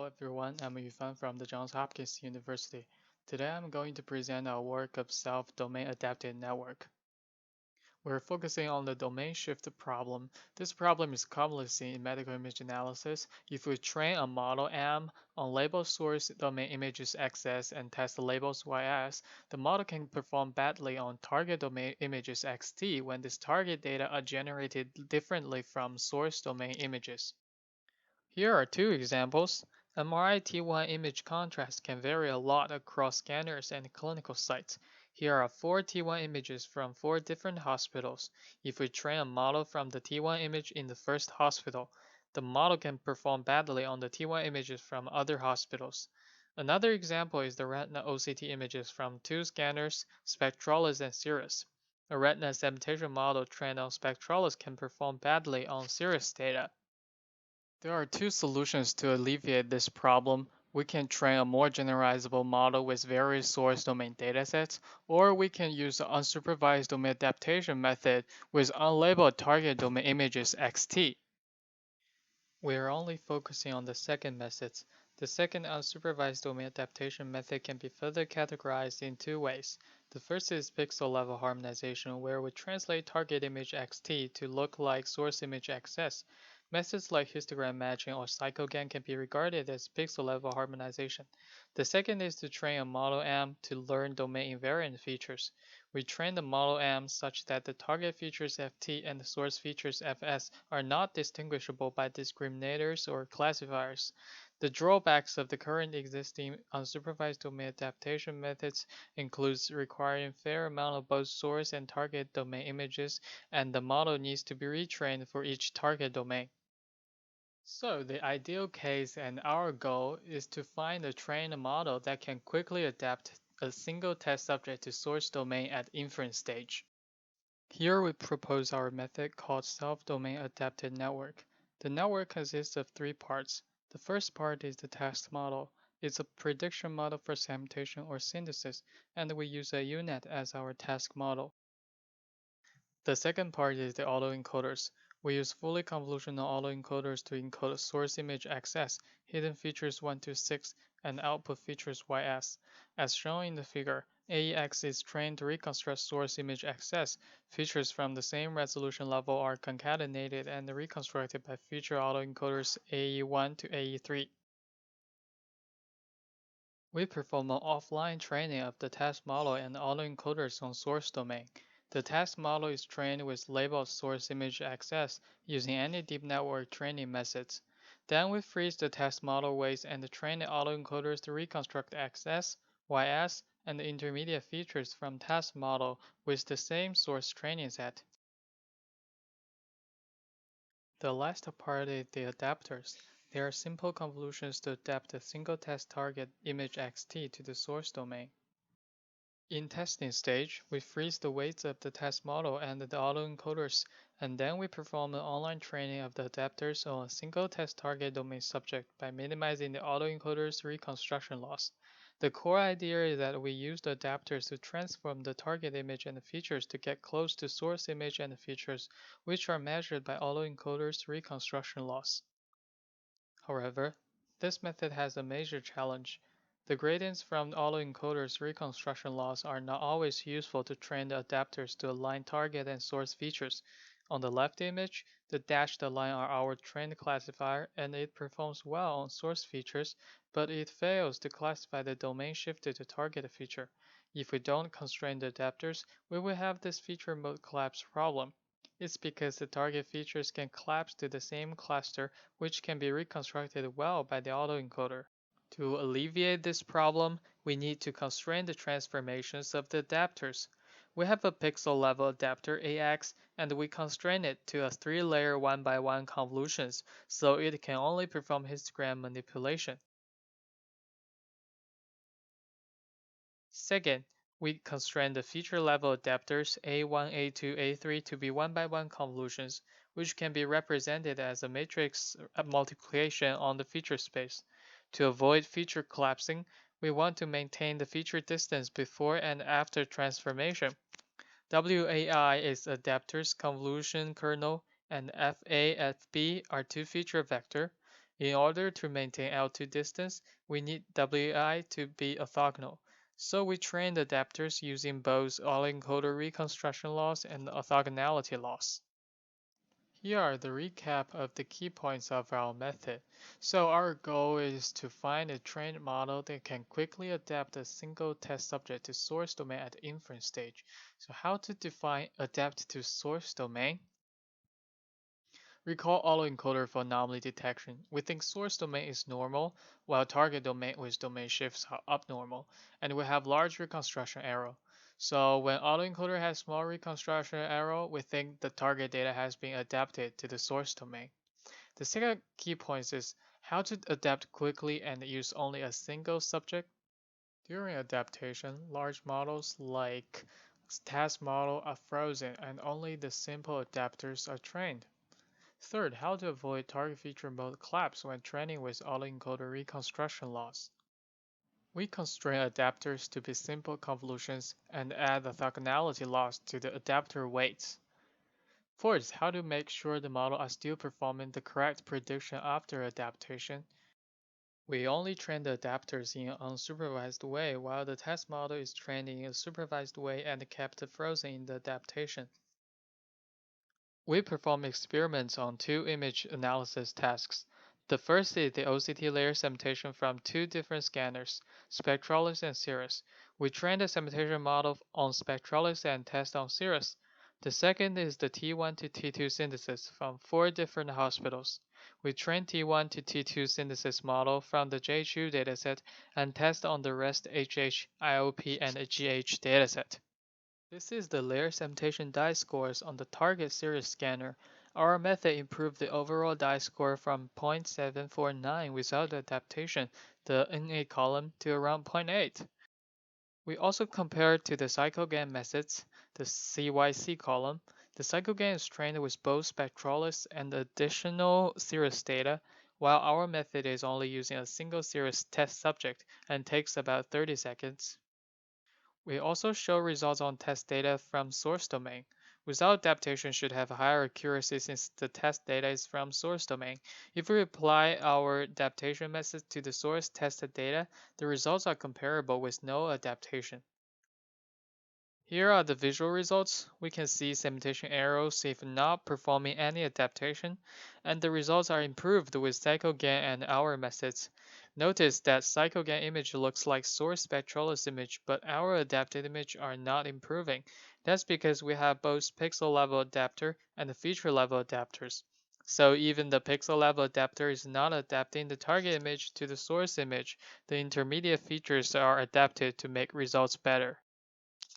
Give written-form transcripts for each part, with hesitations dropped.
Hello everyone, I'm Yufan from the Johns Hopkins University. Today I'm going to present our work of self-domain adapted network. We're focusing on the domain shift problem. This problem is commonly seen in medical image analysis. If we train a model M on label source domain images XS and test the labels YS, the model can perform badly on target domain images XT when this target data are generated differently from source domain images. Here are two examples. MRI T1 image contrast can vary a lot across scanners and clinical sites. Here are 4 T1 images from 4 different hospitals. If we train a model from the T1 image in the first hospital, the model can perform badly on the T1 images from other hospitals. Another example is the retina OCT images from 2 scanners, Spectralis and Cirrus. A retina segmentation model trained on Spectralis can perform badly on Cirrus data. There are two solutions to alleviate this problem. We can train a more generalizable model with various source domain datasets, or we can use the unsupervised domain adaptation method with unlabeled target domain images XT. We are only focusing on the second methods. The second unsupervised domain adaptation method can be further categorized in 2 ways. The first is pixel level harmonization, where we translate target image XT to look like source image XS. Methods like histogram matching or cyclogram can be regarded as pixel level harmonization. The second is to train a model M to learn domain invariant features. We train the model M such that the target features Ft and the source features Fs are not distinguishable by discriminators or classifiers. The drawbacks of the current existing unsupervised domain adaptation methods includes requiring a fair amount of both source and target domain images, and the model needs to be retrained for each target domain. So the ideal case and our goal is to find a trained model that can quickly adapt a single test subject to source domain at inference stage. Here we propose our method called self-domain adapted network. The network consists of 3 parts. The first part is the task model. It's a prediction model for segmentation or synthesis, and we use a UNet as our task model. The second part is the autoencoders. We use fully convolutional autoencoders to encode source image XS, hidden features 1 to 6, and output features YS. As shown in the figure, AEX is trained to reconstruct source image XS. Features from the same resolution level are concatenated and reconstructed by feature autoencoders AE1 to AE3. We perform an offline training of the task model and autoencoders on source domain. The task model is trained with labeled source image XS using any deep network training methods. Then we freeze the task model weights and train the autoencoders to reconstruct XS, YS, and the intermediate features from task model with the same source training set. The last part is the adapters. They are simple convolutions to adapt a single test target image XT to the source domain. In testing stage, we freeze the weights of the test model and the autoencoders, and then we perform an online training of the adapters on a single test target domain subject by minimizing the autoencoder's reconstruction loss. The core idea is that we use the adapters to transform the target image and the features to get close to source image and the features, which are measured by autoencoder's reconstruction loss. However, this method has a major challenge. The gradients from autoencoder's reconstruction loss are not always useful to train the adapters to align target and source features. On the left image, the dashed line are our trained classifier and it performs well on source features, but it fails to classify the domain shifted to target feature. If we don't constrain the adapters, we will have this feature mode collapse problem. It's because the target features can collapse to the same cluster, which can be reconstructed well by the autoencoder. To alleviate this problem, we need to constrain the transformations of the adapters. We have a pixel level adapter AX and we constrain it to a 3-layer 1x1 convolutions, so it can only perform histogram manipulation. Second, we constrain the feature level adapters A1, A2, A3 to be 1x1 convolutions, which can be represented as a matrix multiplication on the feature space. To avoid feature collapsing, we want to maintain the feature distance before and after transformation. WAI is adapter's convolution kernel, and FA, FB are 2 feature vector. In order to maintain L2 distance, we need WI to be orthogonal. So we trained adapters using both autoencoder reconstruction loss and orthogonality loss. Here are the recap of the key points of our method. So our goal is to find a trained model that can quickly adapt a single test subject to source domain at the inference stage. So how to define adapt to source domain? Recall autoencoder for anomaly detection. We think source domain is normal, while target domain with domain shifts are abnormal, and we have large reconstruction error. So when autoencoder has small reconstruction error, we think the target data has been adapted to the source domain. The second key point is how to adapt quickly and use only a single subject. During adaptation, large models like task model are frozen and only the simple adapters are trained. Third, how to avoid target feature mode collapse when training with autoencoder reconstruction loss. We constrain adapters to be simple convolutions and add orthogonality loss to the adapter weights. Fourth, how to make sure the model are still performing the correct prediction after adaptation. We only train the adapters in an unsupervised way while the test model is trained in a supervised way and kept frozen in the adaptation. We perform experiments on two image analysis tasks. The first is the OCT layer segmentation from two different scanners, Spectralis and Cirrus. We train the segmentation model on Spectralis and test on Cirrus. The second is the T1 to T2 synthesis from four different hospitals. We train T1 to T2 synthesis model from the JHU dataset and test on the rest HH, IOP, and GH dataset. This is the layer segmentation die scores on the target series scanner. Our method improved the overall die score from 0.749 without adaptation, the NA column, to around 0.8. We also compared to the CycleGAN methods, the CYC column. The CycleGAN is trained with both Spectralis and additional series data, while our method is only using a single series test subject and takes about 30 seconds. We also show results on test data from source domain. Without adaptation should have higher accuracy since the test data is from source domain. If we apply our adaptation method to the source tested data, the results are comparable with no adaptation. Here are the visual results. We can see segmentation arrows if not performing any adaptation, and the results are improved with CycleGAN and our methods. Notice that CycleGAN image looks like source Spectralis image, but our adapted image are not improving. That's because we have both pixel level adapter and feature level adapters. So even the pixel level adapter is not adapting the target image to the source image. The intermediate features are adapted to make results better.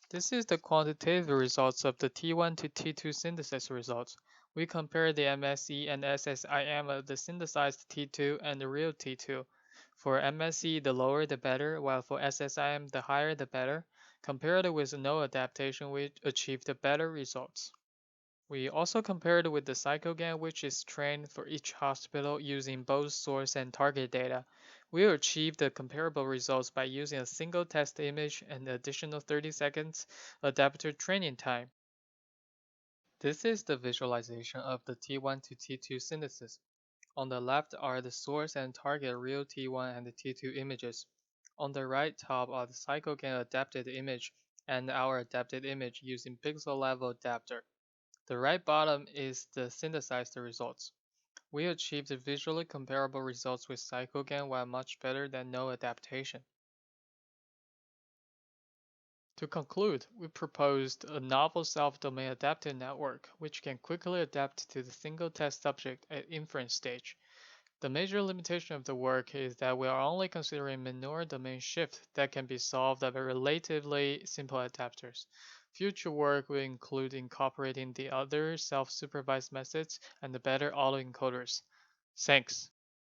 This is the quantitative results of the T1 to T2 synthesis results. We compare the MSE and SSIM of the synthesized T2 and the real T2. For MSE, the lower the better, while for SSIM, the higher the better. Compared with no adaptation, we achieved better results. We also compared with the CycleGAN, which is trained for each hospital using both source and target data. We achieved the comparable results by using a single test image and additional 30 seconds adapter training time. This is the visualization of the T1 to T2 synthesis. On the left are the source and target real T1 and the T2 images. On the right top are the CycleGAN adapted image and our adapted image using pixel level adapter. The right bottom is the synthesized results. We achieved visually comparable results with CycleGAN while much better than no adaptation. To conclude, we proposed a novel self-domain adaptive network which can quickly adapt to the single test subject at inference stage. The major limitation of the work is that we are only considering minor domain shift that can be solved by relatively simple adapters. Future work will include incorporating the other self-supervised methods and the better autoencoders. Thanks.